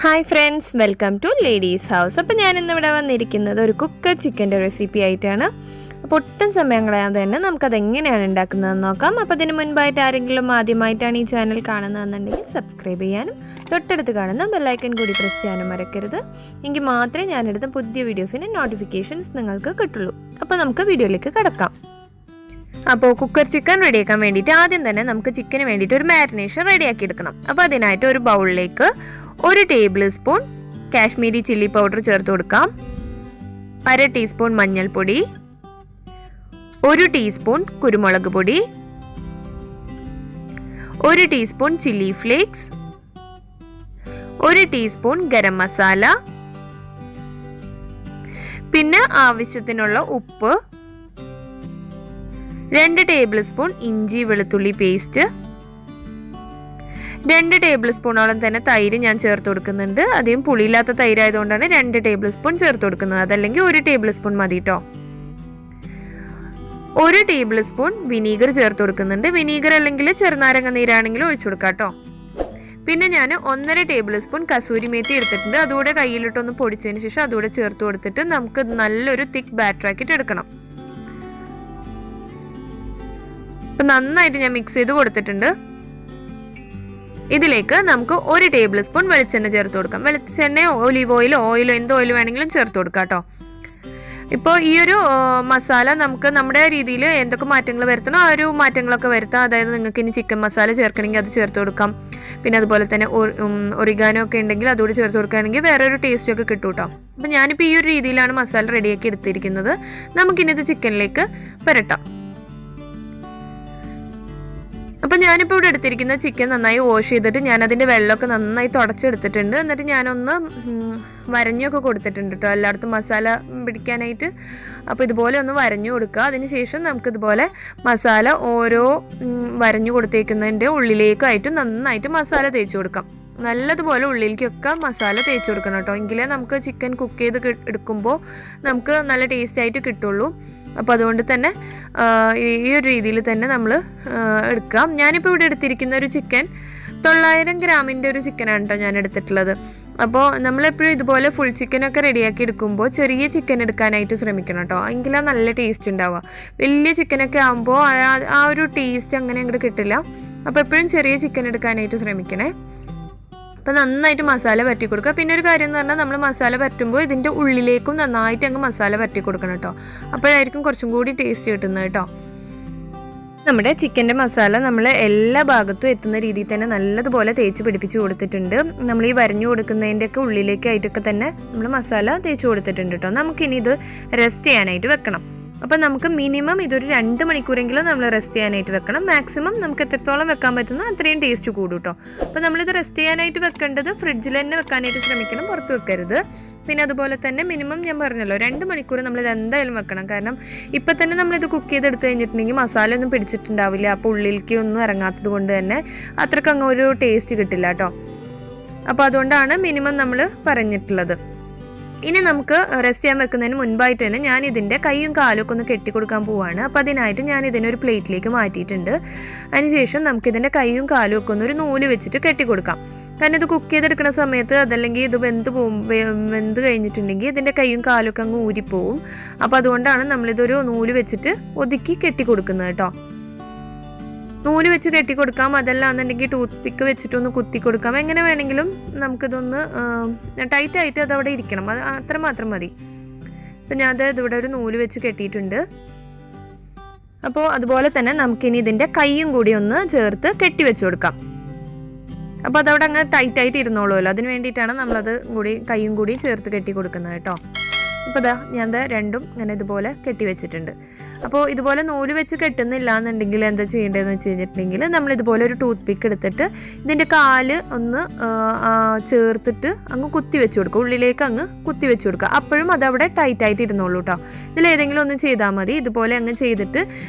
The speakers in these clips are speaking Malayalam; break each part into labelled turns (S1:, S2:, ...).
S1: Hi friends, welcome to ladies house. അപ്പോൾ ഞാൻ ഇന്നിവിടെ വന്നിരിക്കുന്നത് ഒരു കുക്കർ ചിക്കൻ്റെ റെസിപ്പി ആയിട്ടാണ്. അപ്പോൾ ഒട്ടും സമയം കളയാതെ തന്നെ നമുക്കത് എങ്ങനെയാണ് ഉണ്ടാക്കുന്നതെന്ന് നോക്കാം. അപ്പോൾ അതിന് മുൻപായിട്ട് ആരെങ്കിലും ആദ്യമായിട്ടാണ് ഈ ചാനൽ കാണുന്നതെന്നുണ്ടെങ്കിൽ സബ്സ്ക്രൈബ് ചെയ്യാനും തൊട്ടടുത്ത് കാണുന്ന ബെല്ലൈക്കൻ കൂടി പ്രസ് ചെയ്യാനും മറക്കരുത്. എങ്കിൽ മാത്രമേ ഞാനെടുത്ത പുതിയ വീഡിയോസിൻ്റെ നോട്ടിഫിക്കേഷൻസ് നിങ്ങൾക്ക് കിട്ടുള്ളൂ. അപ്പോൾ നമുക്ക് വീഡിയോയിലേക്ക് കടക്കാം. അപ്പോൾ കുക്കർ ചിക്കൻ റെഡിയാക്കാൻ വേണ്ടിയിട്ട് ആദ്യം തന്നെ നമുക്ക് ചിക്കന് വേണ്ടിയിട്ട് ഒരു മാരിനേഷൻ റെഡിയാക്കി എടുക്കണം. അപ്പോൾ അതിനായിട്ട് ഒരു ബൗളിലേക്ക് 1 table spoon Kashmiri chilli powder ചേർത്ത് കൊടുക്കാം, 1/2 ടീസ്പൂൺ മഞ്ഞൾപ്പൊടി, 1 ടീസ്പൂൺ കുരുമുളക് പൊടി, 1 teaspoon chilli flakes, 1 teaspoon garam masala, പിന്നെ ആവശ്യത്തിനുള്ള ഉപ്പ്, 2 ടേബിൾ സ്പൂൺ ഇഞ്ചി വെളുത്തുള്ളി പേസ്റ്റ്, 2 ടേബിൾ സ്പൂണോളം തന്നെ തൈര് ഞാൻ ചേർത്ത് കൊടുക്കുന്നുണ്ട്. അധികം പുളിയില്ലാത്ത തൈര് ആയതുകൊണ്ടാണ് 2 ടേബിൾ സ്പൂൺ ചേർത്ത് കൊടുക്കുന്നത്. അതല്ലെങ്കിൽ 1 ടേബിൾ സ്പൂൺ മതി കേട്ടോ. 1 ടേബിൾ സ്പൂൺ വിനീഗർ ചേർത്ത് കൊടുക്കുന്നുണ്ട്. വിനീഗർ അല്ലെങ്കിൽ ചെറുനാരങ്ങ നീരാണെങ്കിലും ഒഴിച്ചു കൊടുക്കാം കേട്ടോ. പിന്നെ ഞാൻ 1.5 ടേബിൾ സ്പൂൺ കസൂരി മേത്തി എടുത്തിട്ടുണ്ട്. അതുകൂടെ കയ്യിലിട്ടൊന്ന് പൊടിച്ചതിന് ശേഷം അതുകൂടെ ചേർത്ത് കൊടുത്തിട്ട് നമുക്ക് നല്ലൊരു തിക്ക് ബാറ്റർ ആക്കിയിട്ട് എടുക്കണം. അപ്പം നന്നായിട്ട് ഞാൻ മിക്സ് ചെയ്ത് കൊടുത്തിട്ടുണ്ട്. ഇതിലേക്ക് നമുക്ക് 1 ടേബിൾ സ്പൂൺ വെളിച്ചെണ്ണ ചേർത്ത് കൊടുക്കാം. വെളിച്ചെണ്ണയോ ഒലിവ് ഓയിലോ എന്ത് ഓയിൽ വേണമെങ്കിലും ചേർത്ത് കൊടുക്കാം കേട്ടോ. ഇപ്പോൾ ഈ ഒരു മസാല നമുക്ക് നമ്മുടെ രീതിയിൽ എന്തൊക്കെ മാറ്റങ്ങൾ വരുത്തണോ ആ ഒരു മാറ്റങ്ങളൊക്കെ വരുത്താം. അതായത് നിങ്ങൾക്ക് ഇനി ചിക്കൻ മസാല ചേർക്കണമെങ്കിൽ അത് ചേർത്ത് കൊടുക്കാം. പിന്നെ അതുപോലെ തന്നെ ഒറിഗാനോ ഒക്കെ ഉണ്ടെങ്കിൽ അതുകൂടി ചേർത്ത് കൊടുക്കുകയാണെങ്കിൽ വേറൊരു ടേസ്റ്റ് ഒക്കെ കിട്ടും കേട്ടോ. അപ്പം ഞാനിപ്പോൾ ഈ ഒരു രീതിയിലാണ് മസാല റെഡിയാക്കി എടുത്തിരിക്കുന്നത്. നമുക്കിനി ഇത് ചിക്കനിലേക്ക് പുരട്ടാം. അപ്പം ഞാനിപ്പോൾ ഇവിടെ എടുത്തിരിക്കുന്ന ചിക്കൻ നന്നായി വാഷ് ചെയ്തിട്ട് ഞാനതിൻ്റെ വെള്ളമൊക്കെ നന്നായി തുടച്ചെടുത്തിട്ടുണ്ട്. എന്നിട്ട് ഞാനൊന്ന് വരഞ്ഞൊക്കെ കൊടുത്തിട്ടുണ്ട് കേട്ടോ, എല്ലായിടത്തും മസാല പിടിക്കാനായിട്ട്. അപ്പോൾ ഇതുപോലെ ഒന്ന് വരഞ്ഞു കൊടുക്കുക. അതിനുശേഷം നമുക്കിതുപോലെ മസാല ഓരോ വരഞ്ഞു കൊടുത്തേക്കുന്നതിൻ്റെ ഉള്ളിലേക്കായിട്ട് നന്നായിട്ട് മസാല തേച്ച് കൊടുക്കാം. നല്ലതുപോലെ ഉള്ളിലേക്കൊക്കെ മസാല തേച്ച് കൊടുക്കണം കേട്ടോ. എങ്കിലേ നമുക്ക് ചിക്കൻ കുക്ക് ചെയ്ത് എടുക്കുമ്പോൾ നമുക്ക് നല്ല ടേസ്റ്റ് ആയിട്ട് കിട്ടുള്ളൂ. അപ്പോൾ അതുകൊണ്ട് തന്നെ ഈ ഒരു രീതിയിൽ തന്നെ നമ്മൾ എടുക്കാം. ഞാനിപ്പോൾ ഇവിടെ എടുത്തിരിക്കുന്ന ഒരു ചിക്കൻ 900 ഗ്രാമിൻ്റെ ഒരു ചിക്കനാണ് കേട്ടോ ഞാൻ എടുത്തിട്ടുള്ളത്. അപ്പോൾ നമ്മളെപ്പോഴും ഇതുപോലെ ഫുൾ ചിക്കനൊക്കെ റെഡിയാക്കി എടുക്കുമ്പോൾ ചെറിയ ചിക്കൻ എടുക്കാനായിട്ട് ശ്രമിക്കണം കേട്ടോ. എങ്കിലാണ് നല്ല ടേസ്റ്റ് ഉണ്ടാവുക. വലിയ ചിക്കനൊക്കെ ആകുമ്പോൾ ആ ഒരു ടേസ്റ്റ് അങ്ങനെ അങ്ങോട്ട് കിട്ടില്ല. അപ്പോൾ എപ്പോഴും ചെറിയ ചിക്കൻ എടുക്കാനായിട്ട് ശ്രമിക്കണേ. അപ്പോൾ നന്നായിട്ട് മസാല പരട്ടി കൊടുക്കുക. പിന്നെ ഒരു കാര്യം എന്ന് പറഞ്ഞാൽ നമ്മൾ മസാല പരട്ടുമ്പോൾ ഇതിൻ്റെ ഉള്ളിലേക്കും നന്നായിട്ട് അങ്ങ് മസാല പരട്ടി കൊടുക്കണം കേട്ടോ. അപ്പോഴായിരിക്കും കുറച്ചും കൂടി ടേസ്റ്റ് കിട്ടുന്നത് കേട്ടോ. നമ്മുടെ ചിക്കൻ്റെ മസാല നമ്മൾ എല്ലാ ഭാഗത്തും എത്തുന്ന രീതിയിൽ തന്നെ നല്ലതുപോലെ തേച്ച് പിടിപ്പിച്ച് കൊടുത്തിട്ടുണ്ട്. നമ്മൾ ഈ വരഞ്ഞു കൊടുക്കുന്നതിൻ്റെയൊക്കെ ഉള്ളിലേക്കായിട്ടൊക്കെ തന്നെ നമ്മൾ മസാല തേച്ച് കൊടുത്തിട്ടുണ്ട് കേട്ടോ. നമുക്കിനി ഇത് റെസ്റ്റ് ചെയ്യാനായിട്ട് വെക്കണം. അപ്പം നമുക്ക് മിനിമം ഇതൊരു 2 മണിക്കൂറെങ്കിലും നമ്മൾ റെസ്റ്റ് ചെയ്യാനായിട്ട് വെക്കണം. മാക്സിമം നമുക്ക് എത്രത്തോളം വെക്കാൻ പറ്റുന്നോ അത്രയും ടേസ്റ്റ് കൂടും കേട്ടോ. അപ്പോൾ നമ്മളിത് റെസ്റ്റ് ചെയ്യാനായിട്ട് വെക്കേണ്ടത് ഫ്രിഡ്ജിൽ തന്നെ വെക്കാനായിട്ട് ശ്രമിക്കണം, പുറത്ത് വെക്കരുത്. പിന്നെ അതുപോലെ തന്നെ മിനിമം ഞാൻ പറഞ്ഞല്ലോ 2 മണിക്കൂർ നമ്മളിത് എന്തായാലും വെക്കണം. കാരണം ഇപ്പം തന്നെ നമ്മളിത് കുക്ക് ചെയ്തെടുത്ത് കഴിഞ്ഞിട്ടുണ്ടെങ്കിൽ മസാല ഒന്നും പിടിച്ചിട്ടുണ്ടാവില്ല. അപ്പോൾ ഉള്ളിലേക്ക് ഒന്നും ഇറങ്ങാത്തത് കൊണ്ട് തന്നെ അത്രയ്ക്ക് അങ്ങ് ഒരു ടേസ്റ്റ് കിട്ടില്ല കേട്ടോ. അപ്പോൾ അതുകൊണ്ടാണ് മിനിമം നമ്മൾ പറഞ്ഞിട്ടുള്ളത്. ഇനി നമുക്ക് റെസ്റ്റ് ചെയ്യാൻ വെക്കുന്നതിന് മുൻപായിട്ട് തന്നെ ഞാൻ ഇതിൻ്റെ കൈയും കാലും ഒക്കെ ഒന്ന് കെട്ടിക്കൊടുക്കാൻ പോവുകയാണ്. അപ്പോൾ അതിനായിട്ട് ഞാൻ ഇതിനൊരു പ്ലേറ്റിലേക്ക് മാറ്റിയിട്ടുണ്ട്. അതിനുശേഷം നമുക്കിതിൻ്റെ കൈയും കാലും ഒക്കെ ഒന്നൊരു നൂല് വെച്ചിട്ട് കെട്ടിക്കൊടുക്കാം. കാരണം ഇത് കുക്ക് ചെയ്തെടുക്കുന്ന സമയത്ത് അതല്ലെങ്കിൽ ഇത് വെന്ത് കഴിഞ്ഞിട്ടുണ്ടെങ്കിൽ ഇതിൻ്റെ കൈയും കാലും ഒക്കെ അങ്ങ് ഊരിപ്പോവും. അപ്പോൾ അതുകൊണ്ടാണ് നമ്മളിതൊരു നൂല് വെച്ചിട്ട് ഒതുക്കി കെട്ടിക്കൊടുക്കുന്നത് കേട്ടോ. നൂല് വെച്ച് കെട്ടി കൊടുക്കാം, അതല്ല എന്നുണ്ടെങ്കിൽ ടൂത്ത് പിക്ക് വെച്ചിട്ടൊന്ന് കുത്തി കൊടുക്കാം. എങ്ങനെ വേണമെങ്കിലും നമുക്കിതൊന്ന് ടൈറ്റായിട്ട് അതവിടെ ഇരിക്കണം, അത് അത്ര മാത്രം മതി. ഇപ്പം ഞാൻ ഇതിവിടെ ഒരു നൂല് വെച്ച് കെട്ടിയിട്ടുണ്ട്. അപ്പോൾ അതുപോലെ തന്നെ നമുക്കിനി ഇതിൻ്റെ കൈയും കൂടി ഒന്ന് ചേർത്ത് കെട്ടി വെച്ച് കൊടുക്കാം. അപ്പോൾ അതവിടെ അങ്ങ് ടൈറ്റായിട്ട് ഇരുന്നോളുമല്ലോ, അതിന് വേണ്ടിയിട്ടാണ് നമ്മളത് കൈയും കൂടി ചേർത്ത് കെട്ടി കൊടുക്കുന്നത് കേട്ടോ. അപ്പോൾ ഞാൻ രണ്ടും ഇങ്ങനെ ഇതുപോലെ കെട്ടി വെച്ചിട്ടുണ്ട്. അപ്പോൾ ഇതുപോലെ നൂല് വെച്ച് കെട്ടുന്നില്ല എന്നുണ്ടെങ്കിൽ എന്താ ചെയ്യേണ്ടതെന്ന് വെച്ച് കഴിഞ്ഞിട്ടുണ്ടെങ്കിൽ നമ്മളിതുപോലെ ഒരു ടൂത്ത് പിക്ക് എടുത്തിട്ട് ഇതിൻ്റെ കാല് ഒന്ന് ചേർത്തിട്ട് അങ്ങ് കുത്തി വെച്ച് കൊടുക്കുക, ഉള്ളിലേക്ക് അങ്ങ് കുത്തി വെച്ച് കൊടുക്കുക. അപ്പോഴും അതവിടെ ടൈറ്റായിട്ട് ഇരുന്നോളൂ കേട്ടോ. ഇതിലേതെങ്കിലും ഒന്ന് ചെയ്താൽ മതി. ഇതുപോലെ അങ്ങ് ചെയ്തിട്ട്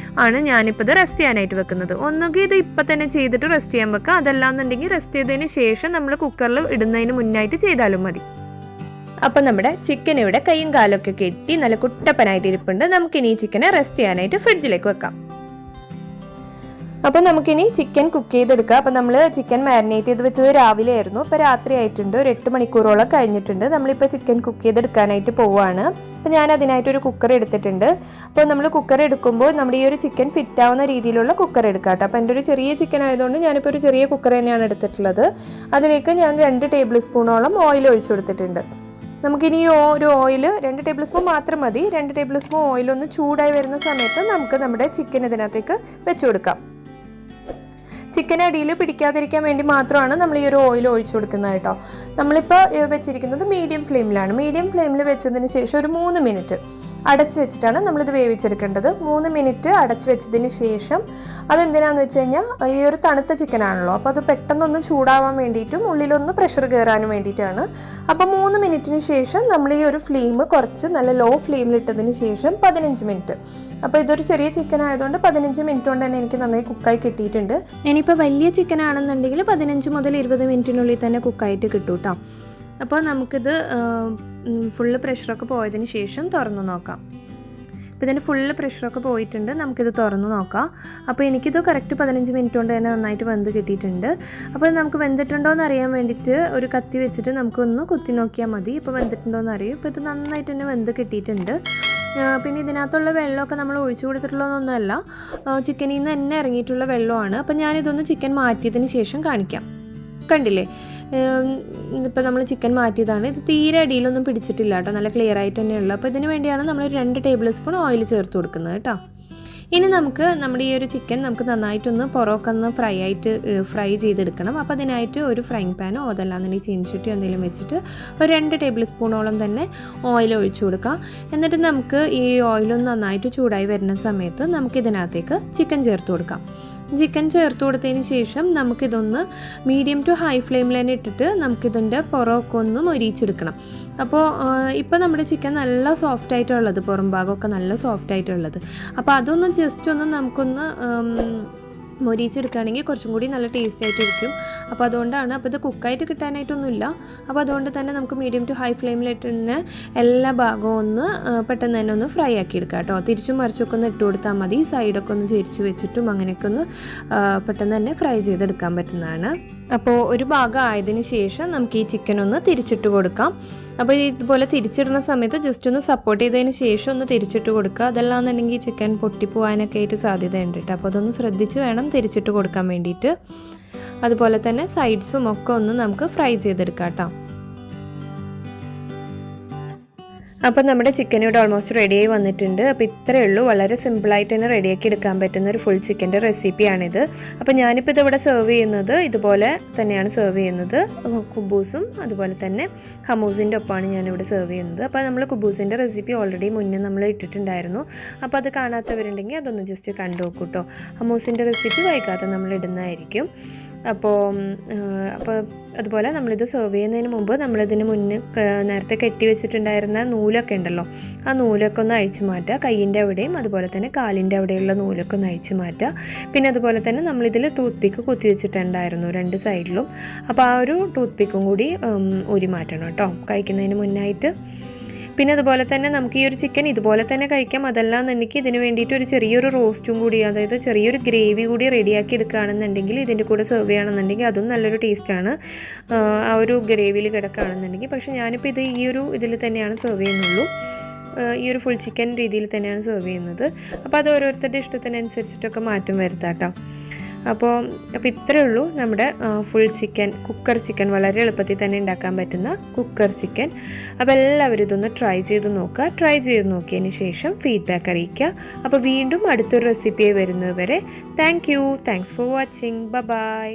S1: ആണ് ഞാനിപ്പോൾ ഇത് റെസ്റ്റ് ചെയ്യാനായിട്ട് വെക്കുന്നത്. ഒന്നുകിൽ ഇത് ഇപ്പം തന്നെ ചെയ്തിട്ട് റെസ്റ്റ് ചെയ്യാൻ വെക്കുക, അതല്ലാന്നുണ്ടെങ്കിൽ റെസ്റ്റ് ചെയ്തതിന് ശേഷം നമ്മൾ കുക്കറിൽ ഇടുന്നതിന് മുന്നായിട്ട് ചെയ്താലും മതി. അപ്പം നമ്മുടെ ചിക്കൻ ഇവിടെ കൈയും കാലൊക്കെ കെട്ടി നല്ല കുട്ടപ്പനായിട്ട് ഇരിപ്പുണ്ട്. നമുക്കിനി ഈ ചിക്കനെ റെസ്റ്റ് ചെയ്യാനായിട്ട് ഫ്രിഡ്ജിലേക്ക് വെക്കാം. അപ്പോൾ നമുക്കിനി ചിക്കൻ കുക്ക് ചെയ്തെടുക്കാം. അപ്പോൾ നമ്മൾ ചിക്കൻ മാരിനേറ്റ് ചെയ്ത് വെച്ചത് രാവിലെ ആയിരുന്നു. അപ്പോൾ രാത്രി ആയിട്ടുണ്ട്, ഒരു 8 മണിക്കൂറോളം കഴിഞ്ഞിട്ടുണ്ട്. നമ്മളിപ്പോൾ ചിക്കൻ കുക്ക് ചെയ്തെടുക്കാനായിട്ട് പോവുകയാണ്. അപ്പോൾ ഞാൻ അതിനായിട്ടൊരു കുക്കർ എടുത്തിട്ടുണ്ട്. അപ്പോൾ നമ്മൾ കുക്കർ എടുക്കുമ്പോൾ നമ്മുടെ ഈ ഒരു ചിക്കൻ ഫിറ്റ് ആവുന്ന രീതിയിലുള്ള കുക്കർ എടുക്കാം കേട്ടോ. അപ്പോൾ എൻ്റെ ഒരു ചെറിയ ചിക്കൻ ആയതുകൊണ്ട് ഞാനിപ്പോൾ ഒരു ചെറിയ കുക്കർ തന്നെയാണ് എടുത്തിട്ടുള്ളത്. അതിലേക്ക് ഞാൻ 2 ടേബിൾ സ്പൂണോളം ഓയിൽ ഒഴിച്ചു കൊടുത്തിട്ടുണ്ട്. നമുക്കിനി ഒരു ഓയിൽ 2 ടേബിൾ സ്പൂൺ മാത്രം മതി. 2 ടേബിൾ സ്പൂൺ ഓയിലൊന്ന് ചൂടായി വരുന്ന സമയത്ത് നമുക്ക് നമ്മുടെ ചിക്കൻ ഇതിനകത്തേക്ക് വെച്ച് കൊടുക്കാം. ചിക്കൻ അടിയിൽ പിടിക്കാതിരിക്കാൻ വേണ്ടി മാത്രമാണ് നമ്മൾ ഈ ഒരു ഓയിൽ ഒഴിച്ചു കൊടുക്കുന്നത് കേട്ടോ. നമ്മളിപ്പോൾ വെച്ചിരിക്കുന്നത് മീഡിയം ഫ്ലെയിമിലാണ്. മീഡിയം ഫ്ലെയിമിൽ വെച്ചതിന് ശേഷം ഒരു 3 മിനിറ്റ് അടച്ചു വെച്ചിട്ടാണ് നമ്മളിത് വേവിച്ചെടുക്കേണ്ടത്. 3 മിനിറ്റ് അടച്ചു വെച്ചതിന് ശേഷം അതെന്തിനാന്ന് വെച്ച് കഴിഞ്ഞാൽ ഈ ഒരു തണുത്ത ചിക്കനാണല്ലോ, അപ്പോൾ അത് പെട്ടെന്നൊന്ന് ചൂടാവാൻ വേണ്ടിയിട്ടും ഉള്ളിലൊന്ന് പ്രഷർ കയറാനും വേണ്ടിയിട്ടാണ്. അപ്പോൾ 3 മിനിറ്റിന് ശേഷം നമ്മൾ ഈ ഒരു ഫ്ലെയിം കുറച്ച് നല്ല ലോ ഫ്ലെയിമിലിട്ടതിന് ശേഷം 15 മിനിറ്റ്. അപ്പോൾ ഇതൊരു ചെറിയ ചിക്കൻ ആയതുകൊണ്ട് 15 മിനിറ്റ് കൊണ്ട് തന്നെ എനിക്ക് നന്നായി കുക്കായി കിട്ടിയിട്ടുണ്ട്. ഇനിയിപ്പോൾ വലിയ ചിക്കൻ ആണെന്നുണ്ടെങ്കിൽ 15 മുതൽ 20 മിനിറ്റിനുള്ളിൽ തന്നെ കുക്കായിട്ട് കിട്ടും കേട്ടോ. അപ്പോൾ നമുക്കിത് ഫുള്ള് പ്രഷറൊക്കെ പോയതിന് ശേഷം തുറന്ന് നോക്കാം. അപ്പോൾ ഇതിൻ്റെ ഫുള്ള് പ്രഷറൊക്കെ പോയിട്ടുണ്ട്. നമുക്കിത് തുറന്ന് നോക്കാം. അപ്പോൾ എനിക്കിത് കറക്റ്റ് 15 മിനിറ്റ് കൊണ്ട് തന്നെ നന്നായിട്ട് വെന്ത് കിട്ടിയിട്ടുണ്ട്. അപ്പോൾ നമുക്ക് വെന്തിട്ടുണ്ടോ എന്ന് അറിയാൻ വേണ്ടിയിട്ട് ഒരു കത്തി വെച്ചിട്ട് നമുക്കൊന്ന് കുത്തി നോക്കിയാൽ മതി. ഇപ്പോൾ വെന്തിട്ടുണ്ടോ എന്ന് അറിയും. ഇപ്പോൾ ഇത് നന്നായിട്ട് തന്നെ വെന്ത് കിട്ടിയിട്ടുണ്ട്. പിന്നെ ഇതിനകത്തുള്ള വെള്ളമൊക്കെ നമ്മൾ ഒഴിച്ചു കൊടുത്തിട്ടുള്ളതൊന്നുമല്ല, ചിക്കനിൽ നിന്ന് തന്നെ ഇറങ്ങിയിട്ടുള്ള വെള്ളമാണ്. അപ്പോൾ ഞാനിതൊന്ന് ചിക്കൻ മാറ്റിയതിന് ശേഷം കാണിക്കാം. കണ്ടില്ലേ, ഇപ്പോൾ നമ്മൾ ചിക്കൻ മാറ്റിയതാണ്. ഇത് തീരെ അടിയിലൊന്നും പിടിച്ചിട്ടില്ല കേട്ടോ, നല്ല ക്ലിയർ ആയിട്ട് തന്നെയുള്ളൂ. അപ്പോൾ ഇതിന് വേണ്ടിയാണ് നമ്മൾ 2 ടേബിൾ സ്പൂൺ ഓയിൽ ചേർത്ത് കൊടുക്കുന്നത് കേട്ടോ. ഇനി നമുക്ക് നമ്മുടെ ഈ ഒരു ചിക്കൻ നമുക്ക് നന്നായിട്ടൊന്ന് പുറമൊക്കെ ഒന്ന് ഫ്രൈ ചെയ്തെടുക്കണം. അപ്പോൾ അതിനായിട്ട് ഒരു ഫ്രൈങ് പാനോ അതല്ലാന്നുണ്ടെങ്കിൽ ചീനച്ചട്ടിയോ എന്തെങ്കിലും വെച്ചിട്ട് ഒരു 2 ടേബിൾ സ്പൂണോളം തന്നെ ഓയിൽ ഒഴിച്ചു കൊടുക്കാം. എന്നിട്ട് നമുക്ക് ഈ ഓയിലൊന്ന് നന്നായിട്ട് ചൂടായി വരുന്ന സമയത്ത് നമുക്കിതിനകത്തേക്ക് ചിക്കൻ ചേർത്ത് കൊടുക്കാം. ചിക്കൻ ചേർത്ത് കൊടുത്തതിന് ശേഷം നമുക്കിതൊന്ന് മീഡിയം ടു ഹൈ ഫ്ലെയിമിൽ തന്നെ ഇട്ടിട്ട് നമുക്കിതിൻ്റെ പുറമൊക്കെ ഒന്ന് മൊരിയിച്ചെടുക്കണം. അപ്പോൾ ഇപ്പോൾ നമ്മുടെ ചിക്കൻ നല്ല സോഫ്റ്റ് ആയിട്ടുള്ളത്, പുറം ഭാഗമൊക്കെ നല്ല സോഫ്റ്റ് ആയിട്ടുള്ളത്. അപ്പോൾ അതൊന്ന് ജസ്റ്റ് ഒന്ന് നമുക്കൊന്ന് മൊരിയിച്ചെടുക്കുകയാണെങ്കിൽ കുറച്ചും കൂടി നല്ല ടേസ്റ്റ് ആയിട്ടിരിക്കും. അപ്പോൾ അതുകൊണ്ടാണ്. അപ്പോൾ ഇത് കുക്കായിട്ട് കിട്ടാനായിട്ടൊന്നുമില്ല. അപ്പോൾ അതുകൊണ്ട് തന്നെ നമുക്ക് മീഡിയം ടു ഹൈ ഫ്ലെയിമിലിട്ട് തന്നെ എല്ലാ ഭാഗവും ഒന്ന് പെട്ടെന്ന് തന്നെ ഒന്ന് ഫ്രൈ ആക്കി എടുക്കാം കേട്ടോ. തിരിച്ചും മറിച്ചൊക്കെ ഒന്ന് ഇട്ട് കൊടുത്താൽ മതി. സൈഡൊക്കെ ഒന്ന് ചെരിച്ച് വെച്ചിട്ടും അങ്ങനെയൊക്കെ ഒന്ന് പെട്ടെന്ന് തന്നെ ഫ്രൈ ചെയ്തെടുക്കാൻ പറ്റുന്നതാണ്. അപ്പോൾ ഒരു ഭാഗം ആയതിന് ശേഷം നമുക്ക് ഈ ചിക്കൻ ഒന്ന് തിരിച്ചിട്ട് കൊടുക്കാം. അപ്പോൾ ഇതുപോലെ തിരിച്ചിടുന്ന സമയത്ത് ജസ്റ്റ് ഒന്ന് സപ്പോർട്ട് ചെയ്തതിന് ശേഷം ഒന്ന് തിരിച്ചിട്ട് കൊടുക്കുക. അതല്ലാന്നുണ്ടെങ്കിൽ ചിക്കൻ പൊട്ടിപ്പോവാനൊക്കെ ആയിട്ട് സാധ്യതയുണ്ട് കേട്ടോ. അപ്പോൾ അതൊന്ന് ശ്രദ്ധിച്ച് വേണം തിരിച്ചിട്ട് കൊടുക്കാൻ വേണ്ടിയിട്ട്. അതുപോലെ തന്നെ സൈഡ്സും ഒക്കെ ഒന്ന് നമുക്ക് ഫ്രൈ ചെയ്തെടുക്കാം കേട്ടോ. അപ്പോൾ നമ്മുടെ ചിക്കൻ ഇവിടെ ഓൾമോസ്റ്റ് റെഡിയായി വന്നിട്ടുണ്ട്. അപ്പോൾ ഇത്രയേ ഉള്ളൂ, വളരെ സിമ്പിളായിട്ട് തന്നെ റെഡിയാക്കി എടുക്കാൻ പറ്റുന്ന ഒരു ഫുൾ ചിക്കൻ്റെ റെസിപ്പിയാണിത്. അപ്പോൾ ഞാനിപ്പോൾ ഇതിവിടെ സെർവ് ചെയ്യുന്നത് ഇതുപോലെ തന്നെയാണ് സെർവ് ചെയ്യുന്നത്. കുബൂസും അതുപോലെ തന്നെ ഹമൂസിൻ്റെ ഒപ്പമാണ് ഞാനിവിടെ സെർവ് ചെയ്യുന്നത്. അപ്പോൾ നമ്മൾ കുബൂസിൻ്റെ റെസിപ്പി ഓൾറെഡി മുന്നേ നമ്മൾ ഇട്ടിട്ടുണ്ടായിരുന്നു. അപ്പോൾ അത് കാണാത്തവരുണ്ടെങ്കിൽ അതൊന്ന് ജസ്റ്റ് കണ്ടു നോക്കൂ കേട്ടോ. ഹമൂസിൻ്റെ റെസിപ്പി വൈകാതെ നമ്മൾ ഇടുന്നതായിരിക്കും. അപ്പോൾ അതുപോലെ നമ്മളിത് സെർവ് ചെയ്യുന്നതിന് മുമ്പ് നമ്മളിതിന് മുന്നേ നേരത്തെ കെട്ടി വെച്ചിട്ടുണ്ടായിരുന്ന നൂലൊക്കെ ഉണ്ടല്ലോ, ആ നൂലൊക്കെ ഒന്ന് അഴിച്ചു മാറ്റുക. കയ്യിൻ്റെ അവിടെയും അതുപോലെ തന്നെ കാലിൻ്റെ അവിടെയുള്ള നൂലൊക്കെ ഒന്ന് അഴിച്ചു മാറ്റുക. പിന്നെ അതുപോലെ തന്നെ നമ്മളിതിൽ ടൂത്ത് പിക്ക് കുത്തി വെച്ചിട്ടുണ്ടായിരുന്നു 2 സൈഡിലും. അപ്പോൾ ആ ഒരു ടൂത്ത് പിക്കും കൂടി ഊരി മാറ്റണം കേട്ടോ കഴിക്കുന്നതിന് മുന്നായിട്ട്. പിന്നെ അതുപോലെ തന്നെ നമുക്ക് ഈ ഒരു ചിക്കൻ ഇതുപോലെ തന്നെ കഴിക്കാം. അതല്ലാന്നുണ്ടെങ്കിൽ ഇതിന് വേണ്ടിയിട്ട് ഒരു ചെറിയൊരു റോസ്റ്റും കൂടി, അതായത് ചെറിയൊരു ഗ്രേവി കൂടി റെഡിയാക്കി എടുക്കുകയാണെന്നുണ്ടെങ്കിൽ ഇതിൻ്റെ കൂടെ സെർവ് ചെയ്യുകയാണെന്നുണ്ടെങ്കിൽ അതും നല്ലൊരു ടേസ്റ്റാണ്, ആ ഒരു ഗ്രേവിയിൽ കിടക്കുകയാണെന്നുണ്ടെങ്കിൽ. പക്ഷേ ഞാനിപ്പോൾ ഇത് ഈ ഒരു ഇതിൽ തന്നെയാണ് സെർവ് ചെയ്യുന്നുള്ളൂ, ഈ ഒരു ഫുൾ ചിക്കൻ രീതിയിൽ തന്നെയാണ് സെർവ് ചെയ്യുന്നത്. അപ്പോൾ അത് ഓരോരുത്തരുടെ ഇഷ്ടത്തിനനുസരിച്ചിട്ടൊക്കെ മാറ്റം വരുത്താം കേട്ടോ. അപ്പോൾ ഇത്രയേ ഉള്ളൂ നമ്മുടെ ഫുൾ ചിക്കൻ, കുക്കർ ചിക്കൻ, വളരെ എളുപ്പത്തിൽ തന്നെ ഉണ്ടാക്കാൻ പറ്റുന്ന കുക്കർ ചിക്കൻ. അപ്പോൾ എല്ലാവരും ഇതൊന്ന് ട്രൈ ചെയ്ത് നോക്കുക. ട്രൈ ചെയ്ത് നോക്കിയതിന് ശേഷം ഫീഡ്ബാക്ക് അറിയിക്കുക. അപ്പോൾ വീണ്ടും അടുത്തൊരു റെസിപ്പിയായി വരുന്നത് വരെ താങ്ക്സ് ഫോർ വാച്ചിങ്. ബൈ.